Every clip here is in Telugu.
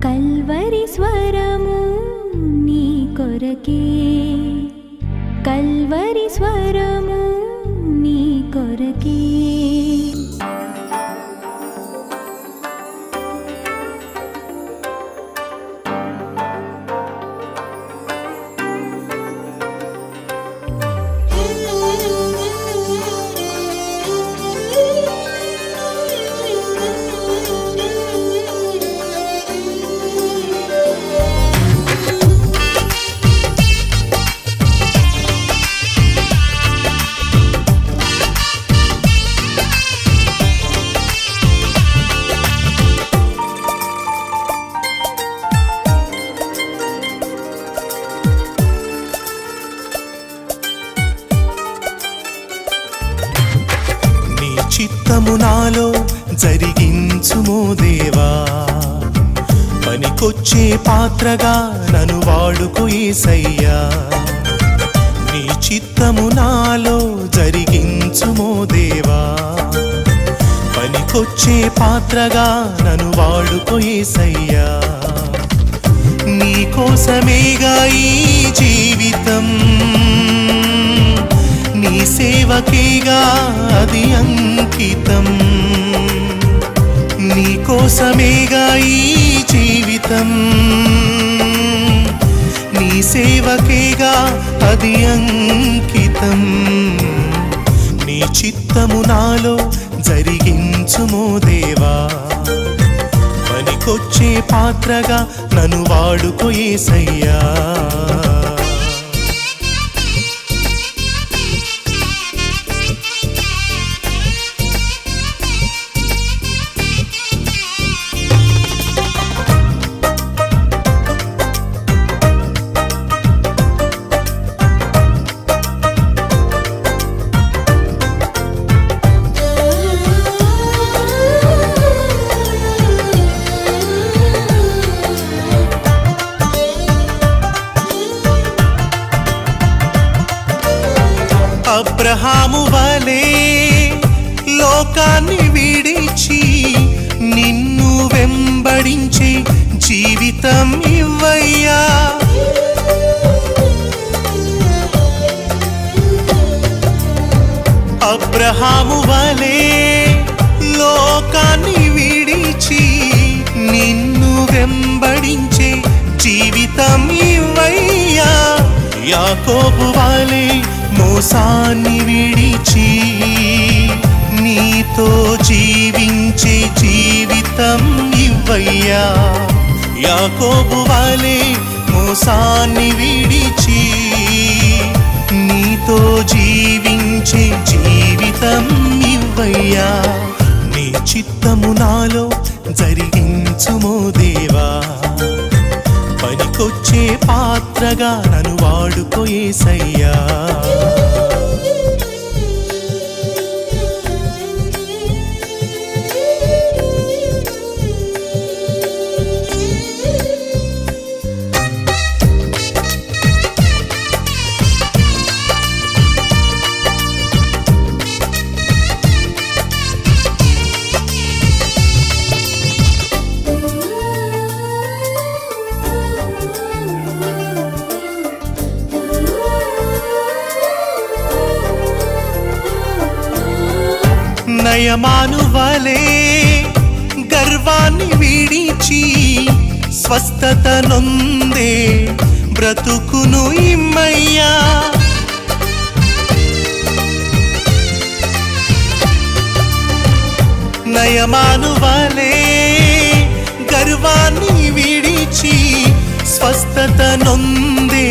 కల్వరి స్వరము నీ కొరకే, కల్వరి స్వరము నీ కొరకే. చిత్తము నాలో జరిగించుమో దేవా, పనికొచ్చే పాత్రగా నన్ను వాడుకో యేసయ్యా. నీ చిత్తము నాలో జరిగించుమో దేవా, పనికొచ్చే పాత్రగా నన్ను వాడుకో యేసయ్యా. నీ కోసమేగా ఈ జీవితం, నీ సేవకేగా అది అంకితం. నీ కోసమేగా ఈ జీవితం, నీ సేవకేగా అది అంకితం. నీ చిత్తము నాలో జరిగించుమో దేవా, పనికొచ్చే పాత్రగా నన్ను వాడుకో యేసయ్యా. అబ్రహాము వలే లోకాన్ని విడిచి నిన్ను వెంబడించే జీవితం ఇవ్వయ్యా. అబ్రహాము వలే లోకాన్ని విడిచి నిన్ను వెంబడించే జీవితం ఇవ్వయ్యా. యాకోబు వలే మోసాన్ని విడిచి నీతో జీవించే జీవితం ఇవ్వయ్యా. యాకోబు వలే మోసాన్ని విడిచి నీతో జీవించే జీవితం ఇవ్వయ్యా. నీ చిత్తము నాలో జరిగించుమో దేవా, పనికొచ్చే పాత్రగా నన్ను వాడుకో యేసయ్యా. నయమాను వలే గర్వాన్ని విడిచి స్వస్థత నొందే బ్రతుకును ఇమ్మయ్యా. నయమాను వలే గర్వాన్ని విడిచి స్వస్థత నొందే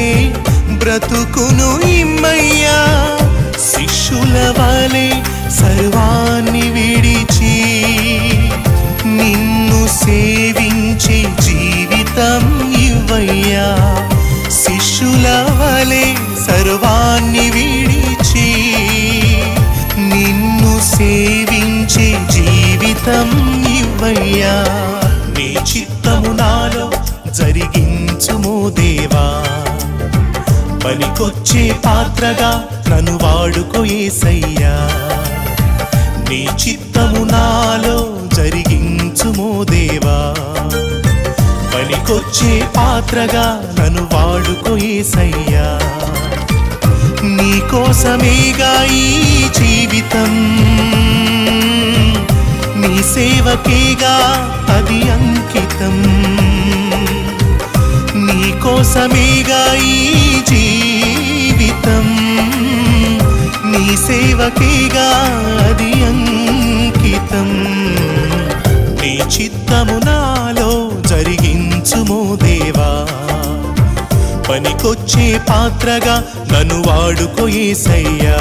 బ్రతుకును ఇమ్మయ్యా. శిష్యుల వలే సర్వాన్ని విడిచి నిన్ను సేవించే జీవితం ఇవ్వయ్యా. శిష్యుల వలే సర్వాన్ని విడిచి నిన్ను సేవించే జీవితం ఇవ్వయ్యా. నీ చిత్తము నాలో జరిగించుమో దేవా, పనికొచ్చే పాత్రగా నన్ను వాడుకో యేసయ్యా. నీ చిత్తము నాలో జరిగించుమో దేవా. పనికొచ్చే పాత్రగా నన్ను వాడుకో యేసయ్యా. నీ కోసమేగా ఈ జీవితం, నీ సేవకేగా అది అంకితం. నీ కోసమేగా ఈ జీవితం, నీ సేవకేగా అది అంకితం. నీ చిత్తము నాలో జరిగించుమో దేవా. పనికొచ్చే పాత్రగా నన్ను వాడుకో యేసయ్యా.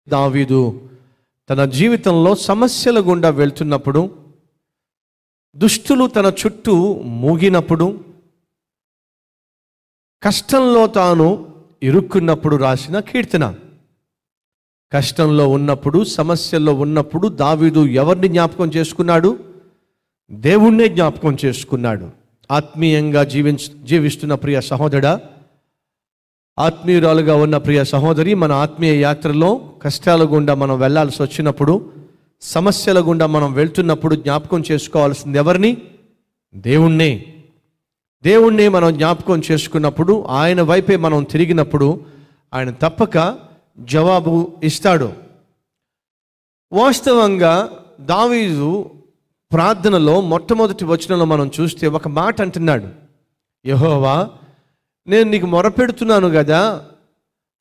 దావీదు తన జీవితంలో సమస్యల గుండా వెళ్తున్నప్పుడు, దుష్టులు తన చుట్టూ మూగినప్పుడు, కష్టంలో తాను ఇరుక్కున్నప్పుడు రాసిన కీర్తన. కష్టంలో ఉన్నప్పుడు, సమస్యల్లో ఉన్నప్పుడు దావీదు ఎవరిని జ్ఞాపకం చేసుకున్నాడు? దేవుణ్ణే జ్ఞాపకం చేసుకున్నాడు. ఆత్మీయంగా జీవిస్తున్న ప్రియ సహోదరుడా, ఆత్మీయురాలుగా ఉన్న ప్రియ సహోదరి, మన ఆత్మీయ యాత్రలో కష్టాల గుండా మనం వెళ్ళాల్సి వచ్చినప్పుడు, సమస్యల గుండా మనం వెళ్తున్నప్పుడు జ్ఞాపకం చేసుకోవాల్సింది ఎవరిని? దేవుణ్ణే. దేవుణ్ణి మనం జ్ఞాపకం చేసుకున్నప్పుడు, ఆయన వైపే మనం తిరిగినప్పుడు ఆయన తప్పక జవాబు ఇస్తాడు. వాస్తవంగా దావీదు ప్రార్థనలో మొట్టమొదటి వచనంలో మనం చూస్తే ఒక మాట అంటున్నాడు, యెహోవా నేను నీకు మొరపెడుతున్నాను కదా,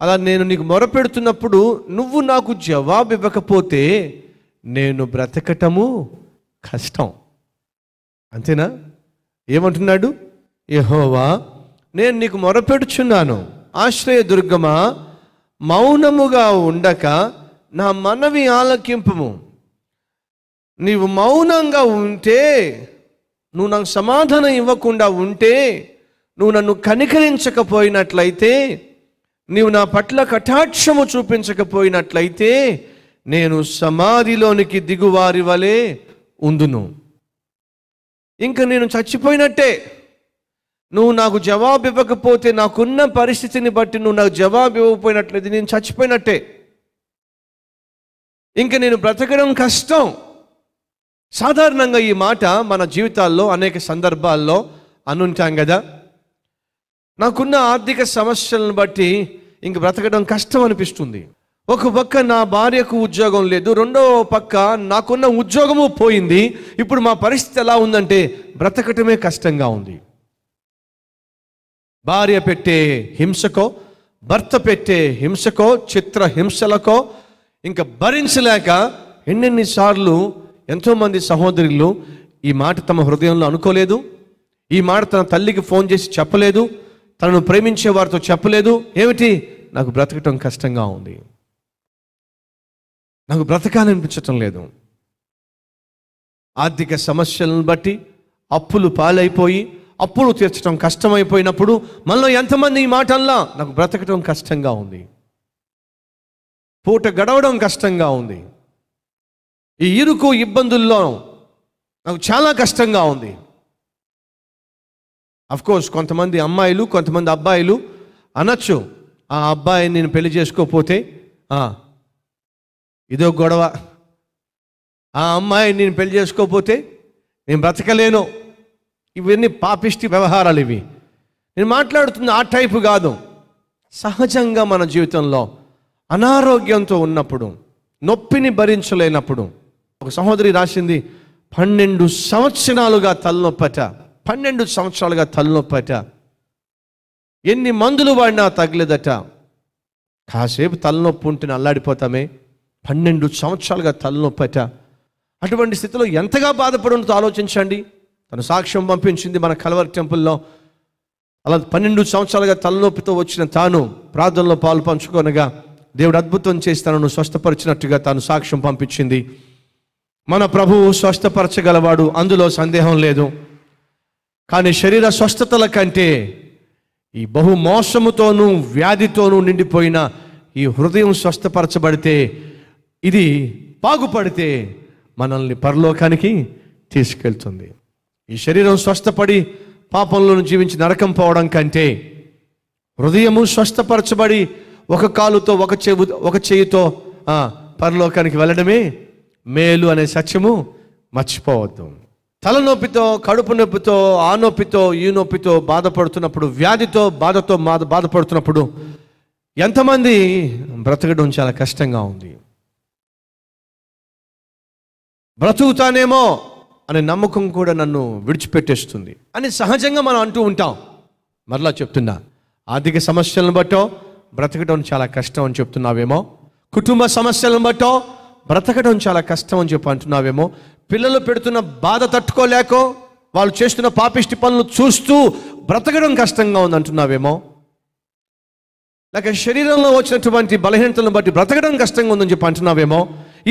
అలా నేను నీకు మొరపెడుతున్నప్పుడు నువ్వు నాకు జవాబు ఇవ్వకపోతే నేను బ్రతకటము కష్టం. అంతేనా? ఏమంటున్నాడు? యెహోవా నేను నీకు మొరపెడుచున్నాను, ఆశ్రయదుర్గమా మౌనముగా ఉండక నా మనవి ఆలకింపుము. నీవు మౌనంగా ఉంటే, నువ్వు నాకు సమాధానం ఇవ్వకుండా ఉంటే, నువ్వు నన్ను కనికరించకపోయినట్లయితే, నీవు నా పట్ల కటాక్షము చూపించకపోయినట్లయితే నేను సమాధిలోనికి దిగువారి వలె ఉందును. ఇంకా నేను చచ్చిపోయినట్టే. నువ్వు నాకు జవాబు ఇవ్వకపోతే, నాకున్న పరిస్థితిని బట్టి నువ్వు నాకు జవాబు ఇవ్వకపోయినట్లయితే నేను చచ్చిపోయినట్టే. ఇంకా నేను బ్రతకడం కష్టం. సాధారణంగా ఈ మాట మన జీవితాల్లో అనేక సందర్భాల్లో అనుంటాం కదా. నాకున్న ఆర్థిక సమస్యలను బట్టి ఇంక బ్రతకడం కష్టం అనిపిస్తుంది. ఒక పక్క నా భార్యకు ఉద్యోగం లేదు, రెండో పక్క నాకున్న ఉద్యోగము పోయింది. ఇప్పుడు మా పరిస్థితి ఎలా ఉందంటే బ్రతకటమే కష్టంగా ఉంది. భార్య పెట్టే హింసకో, భర్త పెట్టే హింసకో, చిత్ర హింసలకో ఇంకా భరించలేక ఎన్నెన్నిసార్లు ఎంతోమంది సహోదరులు ఈ మాట తమ హృదయంలో అనుకోలేదు, ఈ మాట తన తల్లికి ఫోన్ చేసి చెప్పలేదు, తనను ప్రేమించే వారితో చెప్పలేదు. ఏమిటి? నాకు బ్రతకటం కష్టంగా ఉంది, నాకు బ్రతకాలనిపించటం లేదు. ఆర్థిక సమస్యలను బట్టి అప్పులు పాలైపోయి అప్పులు తీర్చడం కష్టమైపోయినప్పుడు మనలో ఎంతమంది ఈ మాట అన్నా నాకు బ్రతకటం కష్టంగా ఉంది, పూట గడవడం కష్టంగా ఉంది, ఈ ఇరుకు ఇబ్బందుల్లో నాకు చాలా కష్టంగా ఉంది. అఫ్కోర్స్ కొంతమంది అమ్మాయిలు, కొంతమంది అబ్బాయిలు అనొచ్చు, ఆ అబ్బాయిని నేను పెళ్లి చేసుకోకపోతే ఇదో గొడవ, ఆ అమ్మాయిని నేను పెళ్లి చేసుకోకపోతే నేను బ్రతకలేను. ఇవన్నీ పాపిష్టి వ్యవహారాలు. ఇవి నేను మాట్లాడుతున్న ఆ టైపు కాదు. సహజంగా మన జీవితంలో అనారోగ్యంతో ఉన్నప్పుడు, నొప్పిని భరించలేనప్పుడు, ఒక సహోదరి రాసింది 12 సంవత్సరాలుగా తలనొప్పట, 12 సంవత్సరాలుగా తలనొప్పట, ఎన్ని మందులు వాడినా తగ్గలేదట. కాసేపు తలనొప్పి ఉంటే అల్లాడిపోతామే, 12 సంవత్సరాలుగా తలనొప్పట. అటువంటి స్థితిలో ఎంతగా బాధపడి ఉంటుందో ఆలోచించండి. తను సాక్ష్యం పంపించింది మన కల్వరి టెంపుల్లో. అలా 12 సంవత్సరాలుగా తలనొప్పితో వచ్చిన తాను ప్రార్థనలో పాలు పంచుకొనగా దేవుడు అద్భుతం చేసి తనను స్వస్థపరిచినట్టుగా తాను సాక్ష్యం పంపించింది. మన ప్రభువు స్వస్థపరచగలవాడు, అందులో సందేహం లేదు. కానీ శరీర స్వస్థతల కంటే ఈ బహు మోసముతోనూ వ్యాధితోనూ నిండిపోయిన ఈ హృదయం స్వస్థపరచబడితే, ఇది బాగుపడితే మనల్ని పరలోకానికి తీసుకెళ్తుంది. ఈ శరీరం స్వస్థపడి పాపంలో జీవించి నరకం పోవడం కంటే హృదయము స్వస్థపరచబడి ఒక కాలుతో ఒక చేయితో పరలోకానికి వెళ్ళడమే మేలు అనే సత్యము మర్చిపోవద్దు. తలనొప్పితో, కడుపు నొప్పితో, ఆ నొప్పితో, ఈ నొప్పితో బాధపడుతున్నప్పుడు, వ్యాధితో బాధపడుతున్నప్పుడు ఎంతమంది బ్రతకడం చాలా కష్టంగా ఉంది. బ్రతుకుతానేమో అనే నమ్మకం కూడా నన్ను విడిచిపెట్టేస్తుంది అని సహజంగా మనం అంటూ ఉంటాం. మరలా చెప్తున్నా, ఆర్థిక సమస్యలను బట్టో బ్రతకడం చాలా కష్టం అని చెప్తున్నావేమో, కుటుంబ సమస్యలను బట్టో బ్రతకడం చాలా కష్టం అని చెప్పి అంటున్నావేమో, పిల్లలు పెడుతున్న బాధ తట్టుకోలేకో వాళ్ళు చేస్తున్న పాపిష్టి పనులు చూస్తూ బ్రతకడం కష్టంగా ఉంది అంటున్నావేమో, లేక శరీరంలో వచ్చినటువంటి బలహీనతలను బట్టి బ్రతకడం కష్టంగా ఉందని చెప్పి అంటున్నావేమో.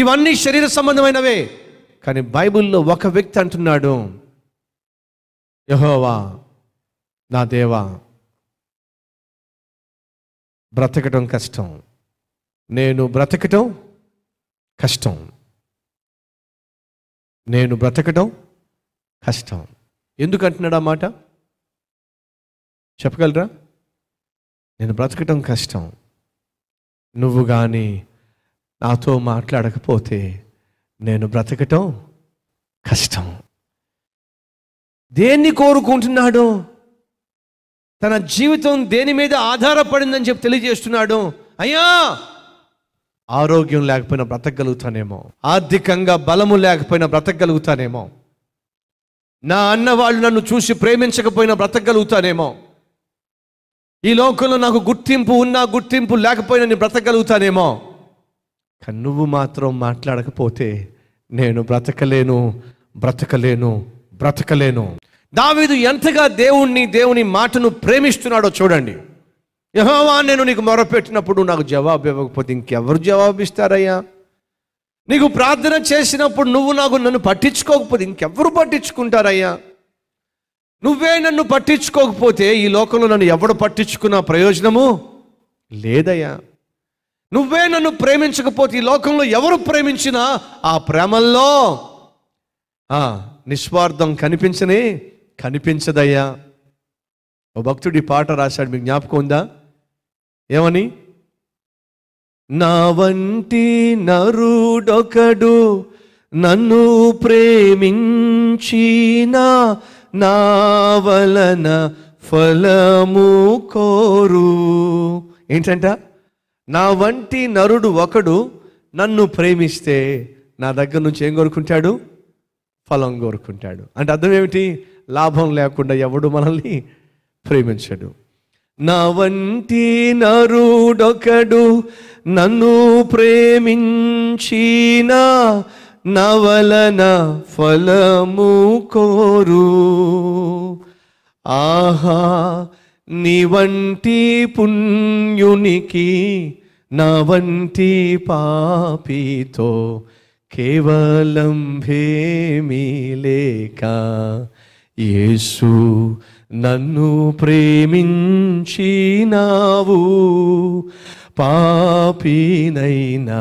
ఇవన్నీ శరీర సంబంధమైనవే. కానీ బైబిల్లో ఒక వ్యక్తి అంటున్నాడు, యెహోవా నా దేవా, బ్రతకడం కష్టం, నేను బ్రతకటం కష్టం, నేను బ్రతకటం కష్టం. ఎందుకు అంటున్నాడు ఆ మాట చెప్పగలరా? నేను బ్రతకటం కష్టం, నువ్వు కానీ నాతో మాట్లాడకపోతే నేను బ్రతకటం కష్టం. దేన్ని కోరుకుంటున్నాడు? తన జీవితం దేని మీద ఆధారపడిందని చెప్పి తెలియజేస్తున్నాడు. అయ్యా, ఆరోగ్యం లేకపోయినా బ్రతకగలుగుతానేమో, ఆర్థికంగా బలము లేకపోయినా బ్రతకగలుగుతానేమో, నా అన్న వాళ్ళు నన్ను చూసి ప్రేమించకపోయినా బ్రతకగలుగుతానేమో, ఈ లోకంలో నాకు గుర్తింపు ఉన్నా గుర్తింపు లేకపోయినా నేను బ్రతకగలుగుతానేమో, కానీ నువ్వు మాత్రం మాట్లాడకపోతే నేను బ్రతకలేను. దావీదు ఎంతగా దేవుని మాటను ప్రేమిస్తున్నాడో చూడండి. యెహోవా, నేను నీకు మొరపెట్టినప్పుడు నాకు జవాబు ఇవ్వకపోతే ఇంకెవరు జవాబిస్తారయ్యా? నీకు ప్రార్థన చేసినప్పుడు నువ్వు నన్ను పట్టించుకోకపోతే ఇంకెవరు పట్టించుకుంటారయ్యా? నువ్వే నన్ను పట్టించుకోకపోతే ఈ లోకంలో నన్ను ఎవడు పట్టించుకున్న ప్రయోజనము లేదయ్యా. నువ్వే నన్ను ప్రేమించకపోతే ఈ లోకంలో ఎవరు ప్రేమించినా ఆ ప్రేమల్లో నిస్వార్థం కనిపించదయ్యా. ఓ భక్తుడి పాట రాశాడు, మీకు జ్ఞాపకం ఉందా? ఏమని? నా వంటి నరుడొకడు నన్ను ప్రేమించినా నా వలన ఫలము కోరు. ఏంటంట? నా వంటి నరుడు ఒకడు నన్ను ప్రేమిస్తే నా దగ్గర నుంచి ఏం కోరుకుంటాడు? ఫలం కోరుకుంటాడు. అంటే అర్థం ఏమిటి? లాభం లేకుండా ఎవడు మనల్ని ప్రేమించడు. నా వంటి నరుడొకడు నన్ను ప్రేమించినా నా వలన ఫలము కోరు. ఆహా, నీ వంటి పుణ్యునికి నా వంటి పాపితో కేవలం భేమీ లేక యేసు నన్ను ప్రేమించినావు, పాపినైనా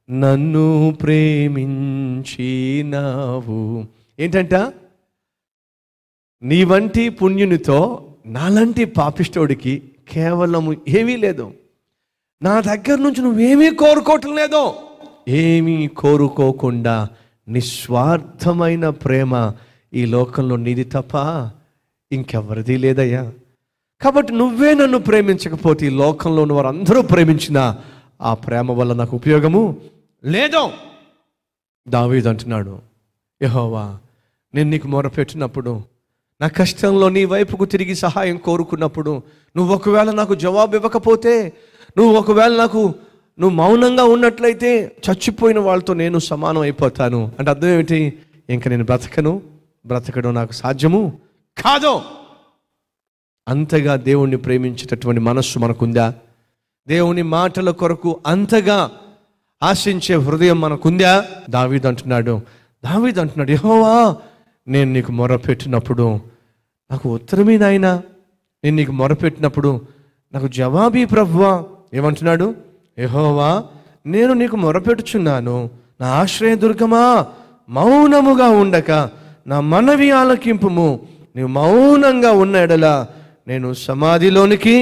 నన్ను ప్రేమించినావు. ఏంటంట? నీ వంటి పుణ్యునితో నాలాంటి పాపిష్టోడికి కేవలం ఏమీ లేదు. నా దగ్గర నుంచి నువ్వేమీ కోరుకోవటం లేదు. ఏమీ కోరుకోకుండా నిస్వార్థమైన ప్రేమ ఈ లోకంలో నీది తప్ప ఇంకెవరిది లేదయ్యా. కాబట్టి నువ్వే నన్ను ప్రేమించకపోతే ఈ లోకంలో ఉన్న వారందరూ ప్రేమించిన ఆ ప్రేమ వల్ల నాకు ఉపయోగము లేదు. దావీదు అంటున్నాడు, యెహోవా, నేను నీకు మొరపెట్టినప్పుడు, నా కష్టంలో నీ వైపుకు తిరిగి సహాయం కోరుకున్నప్పుడు నువ్వు ఒకవేళ నాకు జవాబు ఇవ్వకపోతే, నువ్వు ఒకవేళ నువ్వు మౌనంగా ఉన్నట్లయితే చచ్చిపోయిన వాళ్ళతో నేను సమానం అయిపోతాను. అంటే అర్థం ఏమిటి? ఇంకా నేను బ్రతకడం నాకు సాధ్యము కాదు. అంతగా దేవుణ్ణి ప్రేమించేటటువంటి మనస్సు మనకుందా? దేవుని మాటల కొరకు అంతగా ఆశించే హృదయం మనకుందా? దావీదు అంటున్నాడు, యెహోవా, నేను నీకు మొరపెట్టినప్పుడు నాకు ఉత్తరమే నాయనా, నేను నీకు మొరపెట్టినప్పుడు నాకు జవాబీ ప్రభువా. ఏమంటున్నాడు? యెహోవా, నేను నీకు మొరపెట్టుచున్నాను, నా ఆశ్రయదుర్గమా మౌనముగా ఉండక నా మనవి ఆలకింపుము. నీవు మౌనంగా ఉన్న ఎడల నేను సమాధిలోనికి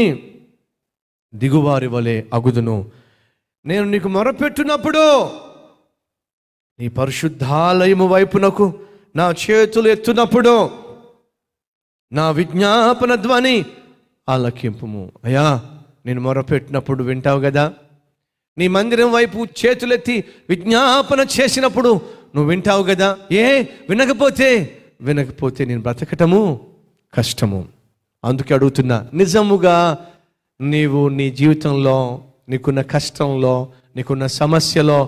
దిగువారి వలె అగుదును. నేను నీకు మొరపెట్టునప్పుడు నీ పరిశుద్ధాలయము వైపునకు నా చేతులు ఎత్తునప్పుడు నా విజ్ఞాపన ధ్వని ఆలకింపుము. అయ్యా, నేను మొరపెట్టినప్పుడు వింటావు కదా. నీ మందిరం వైపు చేతులెత్తి విజ్ఞాపన చేసినప్పుడు నువ్వు వింటావు కదా. వినకపోతే నేను బ్రతకటము కష్టము. అందుకే అడుగుతున్నా, నిజముగా నీవు నీ జీవితంలో నీకున్న కష్టంలో నీకున్న సమస్యలో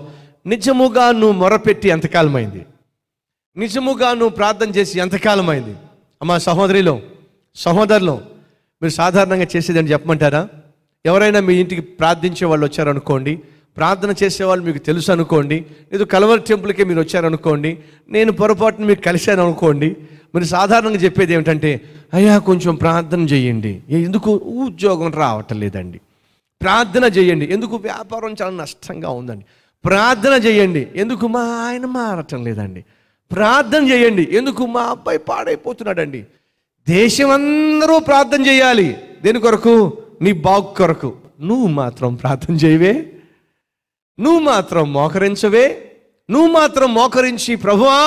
నిజముగా నువ్వు మొరపెట్టి ఎంతకాలమైంది? నిజముగా నువ్వు ప్రార్థన చేసి ఎంతకాలమైంది? అమ్మా సహోదరులు, మీరు సాధారణంగా చేసేదని చెప్పమంటారా? ఎవరైనా మీ ఇంటికి ప్రార్థించే వాళ్ళు వచ్చారనుకోండి, ప్రార్థన చేసేవాళ్ళు మీకు తెలుసు అనుకోండి, లేదు కల్వరి టెంపుల్కే మీరు వచ్చారనుకోండి, నేను పొరపాటున మీకు కలిశాను అనుకోండి, మీరు సాధారణంగా చెప్పేది ఏమిటంటే, అయ్యా కొంచెం ప్రార్థన చేయండి. ఎందుకు? ఉద్యోగం రావటం లేదండి. ప్రార్థన చేయండి. ఎందుకు? వ్యాపారం చాలా నష్టంగా ఉందండి. ప్రార్థన చేయండి. ఎందుకు? మా ఆయన మారటం లేదండి. ప్రార్థన చేయండి. ఎందుకు? మా అబ్బాయి పాడైపోతున్నాడండి. దేశం అందరూ ప్రార్థన చేయాలి. దేని కొరకు? నీ బాగు కొరకు. నువ్వు మాత్రం ప్రార్థన చేయవే? నువ్వు మాత్రం మోకరించవే? నువ్వు మాత్రం మోకరించి, ప్రభువా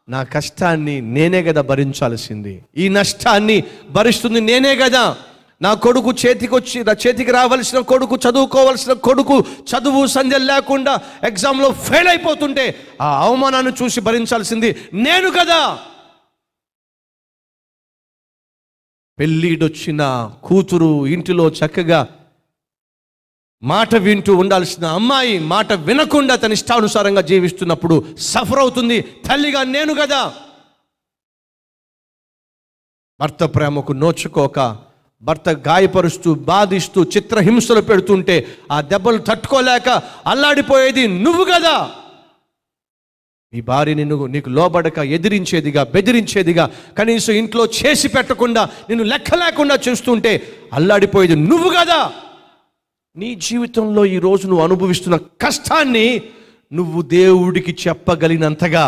నా కష్టాన్ని నేనే కదా భరించాల్సింది, ఈ నష్టాన్ని భరిస్తుంది నేనే కదా. నా కొడుకు చేతికి రావాల్సిన కొడుకు, చదువుకోవాల్సిన కొడుకు చదువు సంధ్య లేకుండా ఎగ్జామ్లో ఫెయిల్ అయిపోతుంటే ఆ అవమానాన్ని చూసి భరించాల్సింది నేను కదా. పెళ్ళిడొచ్చిన కూతురు ఇంటిలో చక్కగా మాట వింటూ ఉండాల్సిన అమ్మాయి మాట వినకుండా తన ఇష్టానుసారంగా జీవిస్తున్నప్పుడు సఫర్ అవుతుంది తల్లిగా నేను కదా. భర్త ప్రేమకు నోచుకోక భర్త గాయపరుస్తూ బాధిస్తూ చిత్రహింసలు పెడుతుంటే ఆ దెబ్బలు తట్టుకోలేక అల్లాడిపోయేది నువ్వు కదా. నీ భార్యని నీకు లోబడక ఎదిరించేదిగా బెదిరించేదిగా కనీసం ఇంట్లో చేసి పెట్టకుండా నిన్ను లెక్క లేకుండా చూస్తుంటే అల్లాడిపోయేది నువ్వు కదా. నీ జీవితంలో ఈరోజు నువ్వు అనుభవిస్తున్న కష్టాన్ని నువ్వు దేవుడికి చెప్పగలిగినంతగా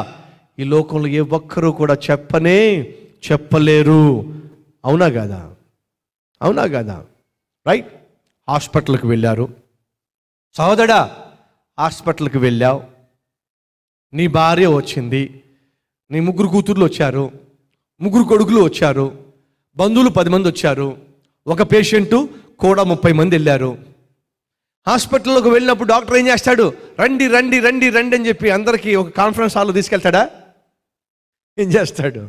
ఈ లోకంలో ఏ ఒక్కరూ కూడా చెప్పలేరు. అవునా కదా? రైట్? హాస్పిటల్కి వెళ్ళారు. సహోదరా, హాస్పిటల్కి వెళ్ళావు. నీ భార్య వచ్చింది, నీ 3 కూతుర్లు వచ్చారు, 3 కొడుకులు వచ్చారు, బంధువులు 10 మంది వచ్చారు, ఒక పేషెంటు కూడా 30 మంది వెళ్ళారు. హాస్పిటల్లోకి వెళ్ళినప్పుడు డాక్టర్ ఏం చేస్తాడు? రండి రండి రండి రండి అని చెప్పి అందరికీ ఒక కాన్ఫరెన్స్ హాల్లో తీసుకెళ్తాడా? ఏం చేస్తాడు?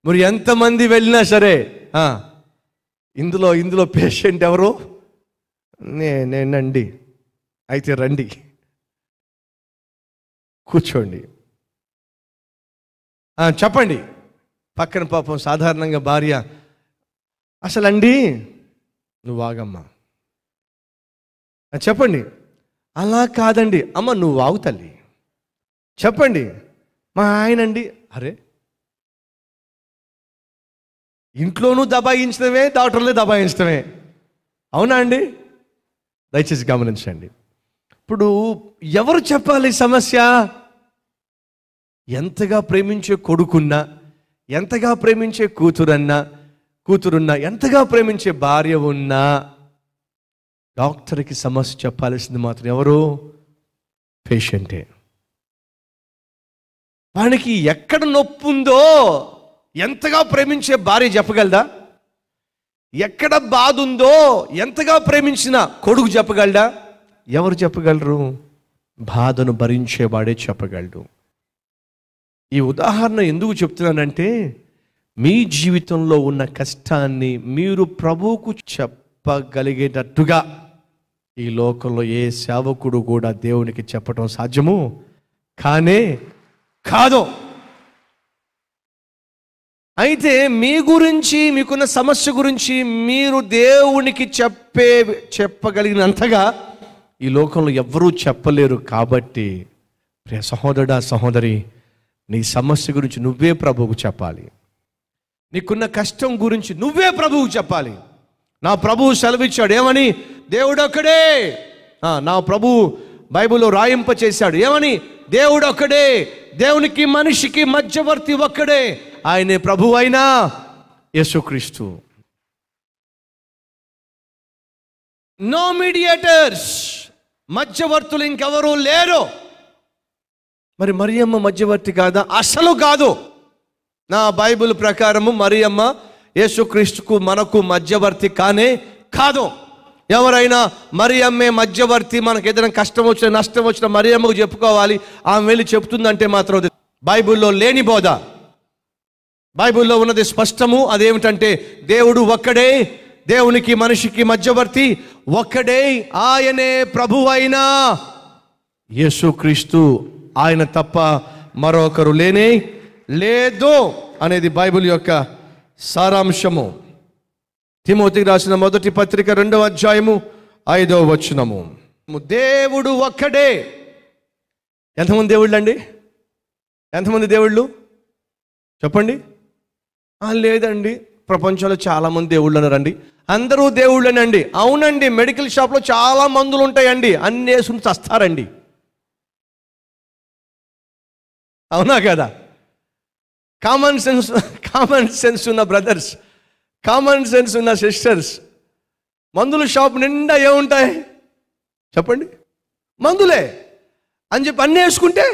మరి ఎంతమంది వెళ్ళినా సరే ఇందులో పేషెంట్ ఎవరు? నేనండి. అయితే రండి, కూర్చోండి, చెప్పండి. పక్కన పాపం సాధారణంగా భార్య, అసలండి నువ్వు ఆగమ్మా, చెప్పండి. అలా కాదండి, అమ్మ నువ్వు ఆగు తల్లి, చెప్పండి. మా ఆయనండి. అరే, ఇంట్లోనూ దబాయించడమే, డాక్టర్లే దబాయించడమే. అవునా అండి? దయచేసి గమనించండి. ఇప్పుడు ఎవరు చెప్పాలి సమస్య? ఎంతగా ప్రేమించే కొడుకున్నా, ఎంతగా ప్రేమించే కూతురున్నా, ఎంతగా ప్రేమించే భార్య ఉన్నా డాక్టర్కి సమస్య చెప్పాల్సింది మాత్రం ఎవరు? పేషెంటే. వానికి ఎక్కడ నొప్పి ఉందో ఎంతగా ప్రేమించే భార్య చెప్పగలదా? ఎక్కడ బాధ ఉందో ఎంతగా ప్రేమించిన కొడుకు చెప్పగలడా? ఎవరు చెప్పగలరు? బాధను భరించేవాడే చెప్పగలడు. ఈ ఉదాహరణ ఎందుకు చెప్తున్నానంటే, మీ జీవితంలో ఉన్న కష్టాన్ని మీరు ప్రభువుకు చెప్పగలిగేటట్టుగా ఈ లోకంలో ఏ సేవకుడు కూడా దేవునికి చెప్పడం సాధ్యము కాదు. అయితే మీ గురించి, మీకున్న సమస్య గురించి మీరు దేవునికి చెప్పగలిగినంతగా ఈ లోకంలో ఎవ్వరూ చెప్పలేరు. కాబట్టి ప్రియ సహోదరుడా, సహోదరి, నీ సమస్య గురించి నువ్వే ప్రభువుకు చెప్పాలి. నీకున్న కష్టం గురించి నువ్వే ప్రభువుకు చెప్పాలి. నా ప్రభువు సెలవిచ్చాడు ఏమని? దేవుడు ఒక్కడే. నా ప్రభువు బైబిల్లో రాయింప చేశాడు. ఏమని? దేవుడు ఒక్కడే, దేవునికి మనిషికి మధ్యవర్తి ఒక్కడే, ఆయనే ప్రభువు అయిన యేసుక్రీస్తు. నో మీడియేటర్స్, మధ్యవర్తులు ఇంకెవరూ లేరు. మరి మరియమ్మ మధ్యవర్తి కాదా? అసలు కాదు. నా బైబిల్ ప్రకారము మరియమ్మ యేసుక్రీస్తుకు మనకు మధ్యవర్తి కానే కాదు. ఎవరైనా మరియమ్మే మధ్యవర్తి, మనకు ఏదైనా కష్టం వచ్చినా నష్టం వచ్చినా మరియమ్మకు చెప్పుకోవాలి, ఆమె వెళ్ళి చెప్తుందంటే మాత్రం బైబిల్లో లేని బోధ. బైబిల్లో ఉన్నది స్పష్టము. అదేమిటంటే దేవుడు ఒక్కడే, దేవునికి మనిషికి మధ్యవర్తి ఒక్కడే, ఆయనే ప్రభువు అయిన యేసుక్రీస్తు, ఆయన తప్ప మరొకరు లేనే లేదు అనేది బైబిల్ యొక్క సారాంశము. తిమోతికి రాసిన మొదటి పత్రిక 2వ అధ్యాయము 5వ వచనము. దేవుడు ఒక్కడే. ఎంతమంది దేవుళ్ళు అండి? ఎంతమంది దేవుళ్ళు చెప్పండి. లేదండి, ప్రపంచంలో చాలామంది దేవుళ్ళు అన్నారండి. అందరూ దేవుళ్ళేనండి. అవునండి, మెడికల్ షాప్లో చాలా మందులు ఉంటాయండి, అన్నీ వేసుకుని చస్తారండి. అవునా కదా? కామన్ సెన్స్ ఉన్న బ్రదర్స్, కామన్ సెన్స్ ఉన్న సిస్టర్స్, మందుల షాప్ నిండా ఏముంటాయి చెప్పండి? మందులే అని చెప్పి అన్నీ వేసుకుంటే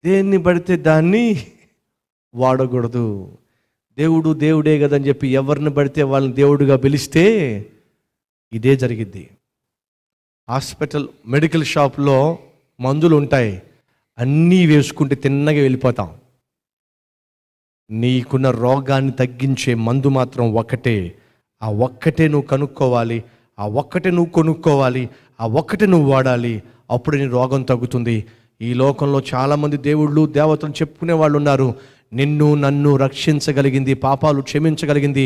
దేన్ని పడితే దాన్ని వాడకూడదు. దేవుడు దేవుడే కదని చెప్పి ఎవరిని పడితే వాళ్ళని దేవుడుగా పిలిస్తే ఇదే జరిగిద్ది. హాస్పిటల్ మెడికల్ షాప్లో మందులు ఉంటాయి, అన్నీ వేసుకుంటే తిన్నగా వెళ్ళిపోతాం. నీకున్న రోగాన్ని తగ్గించే మందు మాత్రం ఒక్కటే. ఆ ఒక్కటే నువ్వు కనుక్కోవాలి, ఆ ఒక్కటే నువ్వు కొనుక్కోవాలి, ఆ ఒక్కటే నువ్వు వాడాలి. అప్పుడు నీ రోగం తగ్గుతుంది. ఈ లోకంలో చాలామంది దేవుళ్ళు దేవతలు చెప్పుకునే వాళ్ళు ఉన్నారు. నిన్ను నన్ను రక్షించగలిగింది, పాపాలు క్షమించగలిగింది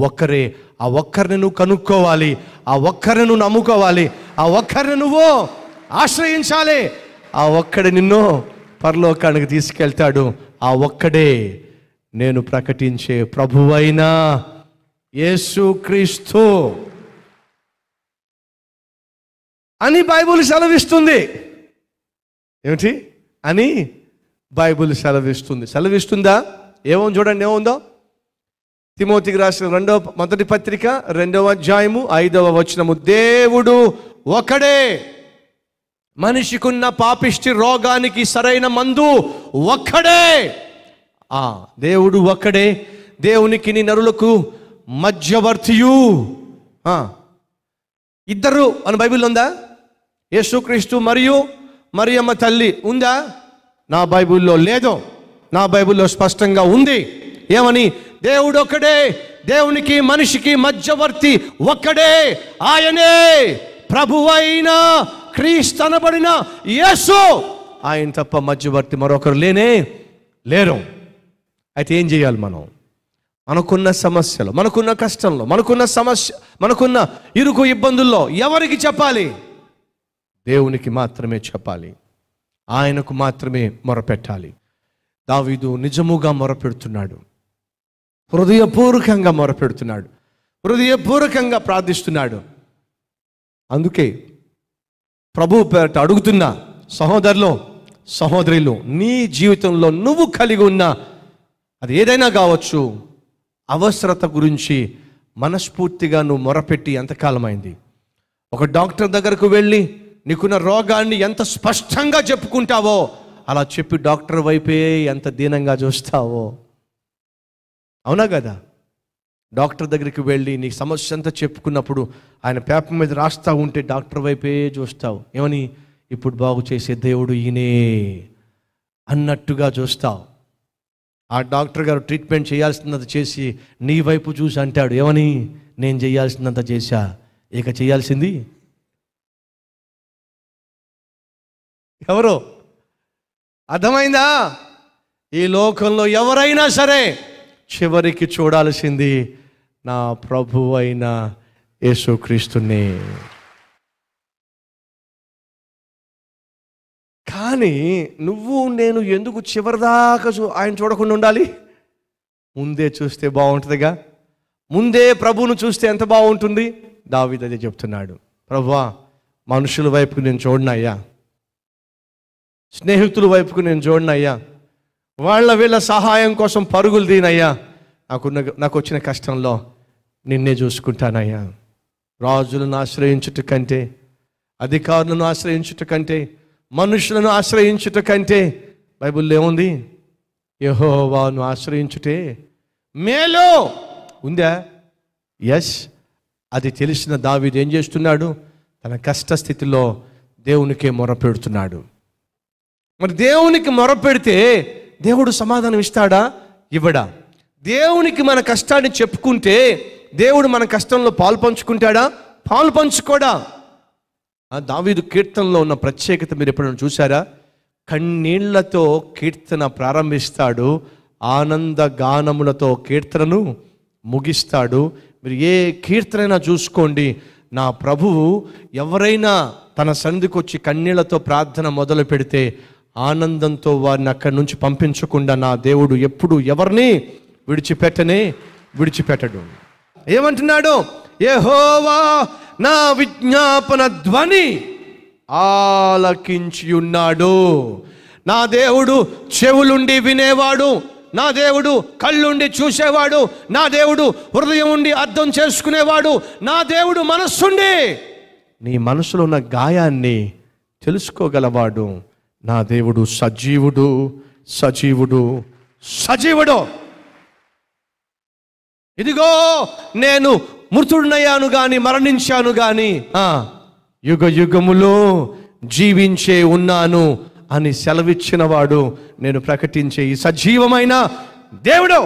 ఒక్కరే. ఆ ఒక్కరిని నువ్వు కనుక్కోవాలి, ఆ ఒక్కరిని నువ్వు నమ్ముకోవాలి, ఆ ఒక్కరిని నువ్వు ఆశ్రయించాలి. ఆ ఒక్కడే నిన్ను పరలోకానికి తీసుకెళ్తాడు. ఆ ఒక్కడే నేను ప్రకటించే ప్రభువైన యేసుక్రీస్తు అని బైబిల్ సెలవిస్తుంది. ఏమిటి అని బైబిల్ సెలవిస్తుందా? ఏమో చూడండి, ఏముందో. తిమోతికి రాసిన మొదటి పత్రిక 2వ అధ్యాయము 5వ వచనము. దేవుడు ఒకడే, మనిషికున్న పాపిష్టి రోగానికి సరైన మందు ఒక్కడే. దేవుడు ఒక్కడే, దేవునికి నీ నరులకు మధ్యవర్తియు. ఇద్దరు అని బైబిల్లో ఉందా? యేసుక్రీస్తు మరియు మరియమ్మ తల్లి ఉందా? నా బైబిల్లో లేదు. నా బైబిల్లో స్పష్టంగా ఉంది. ఏమని? దేవుడు ఒక్కడే, దేవునికి మనిషికి మధ్యవర్తి ఒక్కడే, ఆయనే ప్రభువైన క్రీస్తు అనబడిన యేసు. ఆయన తప్ప మధ్యవర్తి మరొకరు లేనే లేరు. అయితే ఏం చేయాలి మనం? మనకున్న సమస్యలు, మనకున్న కష్టంలో, మనకున్న ఇరుకు ఇబ్బందుల్లో ఎవరికి చెప్పాలి? దేవునికి మాత్రమే చెప్పాలి, ఆయనకు మాత్రమే మొరపెట్టాలి. దావీదు నిజముగా మొరపెడుతున్నాడు, హృదయపూర్వకంగా మొరపెడుతున్నాడు, హృదయపూర్వకంగా ప్రార్థిస్తున్నాడు. అందుకే ప్రభు పేరట అడుగుతున్నా, సహోదరులు సహోదరులు, నీ జీవితంలో నువ్వు కలిగి ఉన్న అది ఏదైనా కావచ్చు, అవసరత గురించి మనస్ఫూర్తిగా నువ్వు మొరపెట్టి ఎంతకాలమైంది? ఒక డాక్టర్ దగ్గరకు వెళ్ళి నీకున్న రోగాన్ని ఎంత స్పష్టంగా చెప్పుకుంటావో అలా చెప్పి డాక్టర్ వైపే ఎంత దీనంగా చూస్తావో. అవునా కదా? డాక్టర్ దగ్గరికి వెళ్ళి నీ సమస్య అంతా చెప్పుకున్నప్పుడు ఆయన పేపర్ మీద రాస్తా ఉంటే డాక్టర్ వైపే చూస్తావు. ఏమని? ఇప్పుడు బాగు చేసే దేవుడు ఈయనే అన్నట్టుగా చూస్తావు. ఆ డాక్టర్ గారు ట్రీట్మెంట్ చేయాల్సినంత చేసి నీ వైపు చూసి అంటాడు, ఏమని? నేను చేయాల్సినంత చేశా, ఇక చేయాల్సింది ఎవరో. అర్థమైందా? ఈ లోకంలో ఎవరైనా సరే చివరికి చూడాల్సింది నా ప్రభువు అయిన యేసుక్రీస్తుని. కానీ నువ్వు నేను ఎందుకు చివరిదాకా ఆయన చూడకుండా ఉండాలి? ముందే చూస్తే బాగుంటుందిగా. ముందే ప్రభువును చూస్తే ఎంత బాగుంటుంది? దావీదు అదే చెప్తున్నాడు, ప్రభువా మనుషుల వైపుకు నేను చూడనయ్యా, స్నేహితుల వైపుకు నేను చూడనయ్యా, వీళ్ళ సహాయం కోసం పరుగులు తీనయ్యా, నాకు వచ్చిన కష్టంలో నిన్నే చూసుకుంటానయ్యా. రాజులను ఆశ్రయించుట కంటే, అధికారులను ఆశ్రయించుట కంటే, మనుషులను ఆశ్రయించుట కంటే బైబిల్లో ఏముంది? యెహోవాను ఆశ్రయించుటే మేలు ఉందా? ఎస్. అది తెలిసిన దావీదు ఏం చేస్తున్నాడు? తన కష్ట స్థితిలో దేవునికే మొరపెడుతున్నాడు. మరి దేవునికి మొరపెడితే దేవుడు సమాధానం ఇస్తాడా? ఇవ్వడా? దేవునికి మన కష్టాన్ని చెప్పుకుంటే దేవుడు మన కష్టంలో పాలు పంచుకుంటాడా? పాలు పంచుకోడా? దావీదు కీర్తనలో ఉన్న ప్రత్యేకత మీరు ఎప్పుడైనా చూసారా? కన్నీళ్లతో కీర్తన ప్రారంభిస్తాడు, ఆనంద గానములతో కీర్తనను ముగిస్తాడు. మీరు ఏ కీర్తనైనా చూసుకోండి, నా ప్రభువు ఎవరైనా తన సన్నిధికి వచ్చి కన్నీళ్లతో ప్రార్థన మొదలు పెడితే ఆనందంతో వారిని అక్కడి నుంచి పంపించకుండా నా దేవుడు ఎప్పుడు ఎవరిని విడిచిపెట్టడు. ఏమంటున్నాడు? యెహోవా నా విజ్ఞాపన ధ్వని ఆలకించి ఉన్నాడు. నా దేవుడు చెవులుండి వినేవాడు, నా దేవుడు కళ్ళుండి చూసేవాడు, నా దేవుడు హృదయం ఉండి అర్థం చేసుకునేవాడు, నా దేవుడు మనస్సుండి నీ మనసులో ఉన్న గాయాన్ని తెలుసుకోగలవాడు. నా దేవుడు సజీవుడు. ఇదిగో నేను మృతుడినయ్యాను గాని మరణించాను గాని యుగ యుగములో జీవించే ఉన్నాను అని సెలవిచ్చిన వాడు నేను ప్రకటించే ఈ సజీవమైన దేవుడు.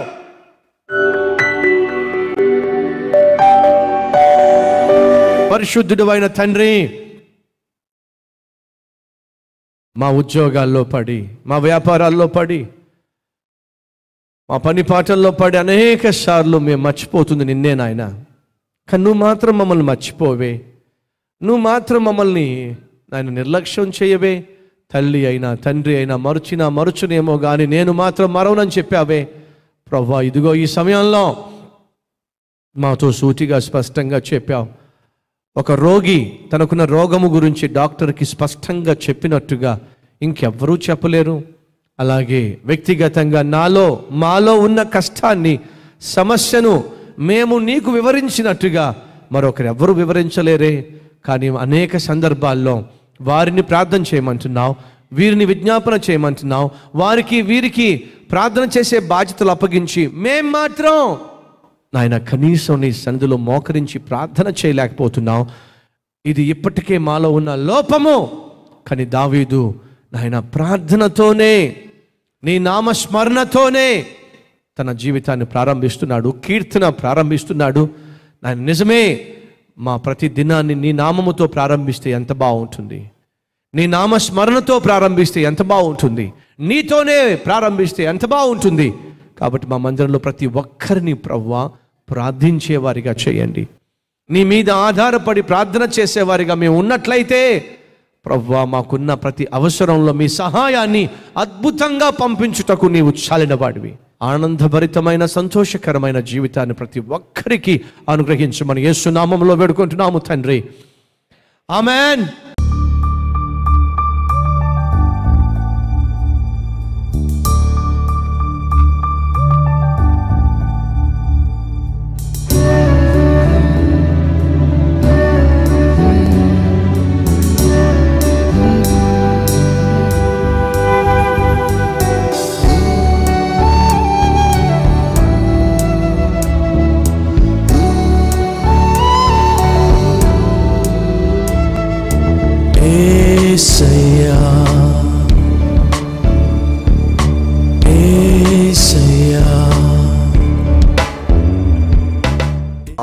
పరిశుద్ధుడు అయిన తండ్రి, మా ఉద్యోగాల్లో పడి, మా వ్యాపారాల్లో పడి, మా పని పాటల్లో పడి అనేక సార్లు మేము మర్చిపోతుంది నిన్నే నాయన. కానీ నువ్వు మాత్రం మమ్మల్ని మర్చిపోవే, నువ్వు మాత్రం మమ్మల్ని నాయన నిర్లక్ష్యం చేయవే. తల్లి అయినా తండ్రి అయినా మరుచునేమో కానీ నేను మాత్రం మరవనని చెప్పావే ప్రభువా. ఇదిగో ఈ సమయంలో మాతో సూటిగా స్పష్టంగా చెప్పావు. ఒక రోగి తనకున్న రోగము గురించి డాక్టర్కి స్పష్టంగా చెప్పినట్టుగా ఇంకెవ్వరూ చెప్పలేరు. అలాగే వ్యక్తిగతంగా మాలో ఉన్న కష్టాన్ని, సమస్యను మేము నీకు వివరించినట్టుగా మరొకరెవ్వరూ వివరించలేరే. కానీ అనేక సందర్భాల్లో వారిని ప్రార్థన చేయమంటున్నావు, వీరిని విజ్ఞాపన చేయమంటున్నావు, వారికి వీరికి ప్రార్థన చేసే బాధ్యతలు అప్పగించి మేం మాత్రం నాయన కనీసం నీ సన్నిధిలో మోకరించి ప్రార్థన చేయలేకపోతున్నాం. ఇది ఇప్పటికే మాలో ఉన్న లోపము. కానీ దావీదు నాయన ప్రార్థనతోనే, నీ నామస్మరణతోనే తన జీవితాన్ని ప్రారంభిస్తున్నాడు, కీర్తన ప్రారంభిస్తున్నాడు. నాయన నిజమే, మా ప్రతి దినాన్ని నీ నామముతో ప్రారంభిస్తే ఎంత బాగుంటుంది, నీ నామస్మరణతో ప్రారంభిస్తే ఎంత బాగుంటుంది, నీతోనే ప్రారంభిస్తే ఎంత బాగుంటుంది. కాబట్టి మా మందిరంలో ప్రతి ఒక్కరిని ప్రభువా ప్రార్థించేవారిగా చేయండి. నీ మీద ఆధారపడి ప్రార్థన చేసేవారిగా మేము ఉన్నట్లయితే ప్రభువా మాకున్న ప్రతి అవసరంలో మీ సహాయాన్ని అద్భుతంగా పంపించుటకు నీవు చాలిన వాడివి. ఆనందభరితమైన సంతోషకరమైన జీవితాన్ని ప్రతి ఒక్కరికి అనుగ్రహించమని యేసు నామములో వేడుకుంటున్నాము తండ్రి. Amen.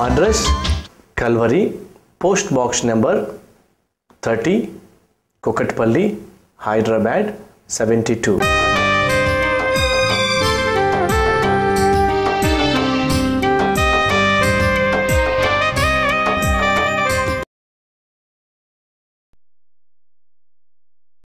Address Calvary, post box number 30, Kukatpally, Hyderabad 72.